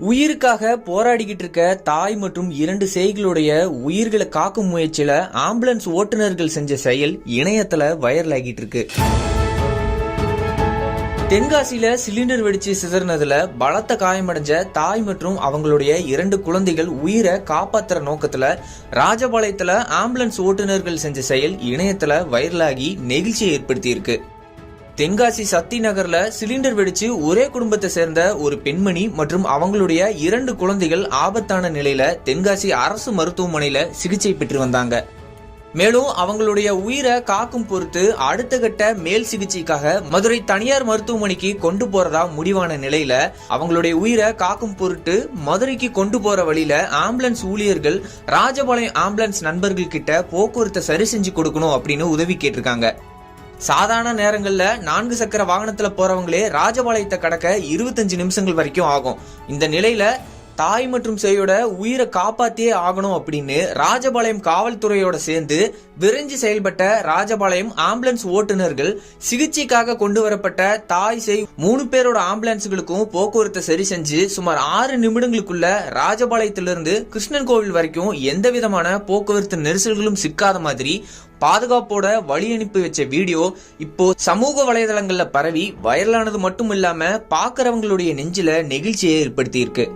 உயிருக்காக போராடிக்கிட்டு இருக்க தாய் மற்றும் 2 சேய்களுடைய உயிர்களை காக்கும் முயற்சியில ஆம்புலன்ஸ் ஓட்டுநர்கள் செஞ்ச செயல் இணையத்துல வைரல் ஆகிட்டு இருக்கு. தென்காசியில சிலிண்டர் வெடிச்சு சிதறினதுல பலத்த காயமடைஞ்ச தாய் மற்றும் அவங்களுடைய 2 குழந்தைகள் உயிரை காப்பாத்துற நோக்கத்துல ராஜபாளையத்துல ஆம்புலன்ஸ் ஓட்டுநர்கள் செஞ்ச செயல் இணையத்துல வைரலாகி நெகிழ்ச்சியை ஏற்படுத்தி இருக்கு. தென்காசி சக்தி நகர்ல சிலிண்டர் வெடிச்சு ஒரே குடும்பத்தை சேர்ந்த ஒரு பெண்மணி மற்றும் அவங்களுடைய 2 குழந்தைகள் ஆபத்தான நிலையில தென்காசி அரசு மருத்துவமனையில சிகிச்சை பெற்று வந்தாங்க. மேலும் அவங்களுடைய உயிரை காக்கும் பொறுத்து அடுத்த கட்ட மேல் சிகிச்சைக்காக மதுரை தனியார் மருத்துவமனைக்கு கொண்டு போறதா முடிவான நிலையில அவங்களுடைய உயிரை காக்கும் பொருட்டு மதுரைக்கு கொண்டு போற வழியில ஆம்புலன்ஸ் ஊழியர்கள் ராஜபாளையம் ஆம்புலன்ஸ் நண்பர்கள் கிட்ட போக்குவரத்தை சரி செஞ்சு கொடுக்கணும் அப்படின்னு உதவி கேட்டிருக்காங்க. சாதாரண நேரங்கள்ல 4 சக்கர வாகனத்துல போறவங்களே ராஜபாளையத்தை கடக்க 25 நிமிஷங்கள் வரைக்கும் ஆகும். இந்த நிலையில தாய் மற்றும் சேயோட உயிரை காப்பாத்தியே ஆகணும் அப்படின்னு ராஜபாளையம் காவல்துறையோட சேர்ந்து விரைஞ்சு செயல்பட்ட ராஜபாளையம் ஆம்புலன்ஸ் ஓட்டுநர்கள் சிகிச்சைக்காக கொண்டு வரப்பட்ட தாய் சேய் 3 பேரோட ஆம்புலன்ஸ்களுக்கும் போக்குவரத்தை சரி செஞ்சு சுமார் 6 நிமிடங்களுக்குள்ள ராஜபாளையத்திலிருந்து கிருஷ்ணன் கோவில் வரைக்கும் எந்த விதமான போக்குவரத்து நெரிசல்களும் சிக்காத மாதிரி பாதுகாப்போட வழி அனுப்பி வச்ச வீடியோ இப்போ சமூக வலைதளங்கள்ல பரவி வைரலானது மட்டும் இல்லாம பாக்குறவங்களுடைய நெஞ்சில நெகிழ்ச்சியை ஏற்படுத்தி இருக்கு.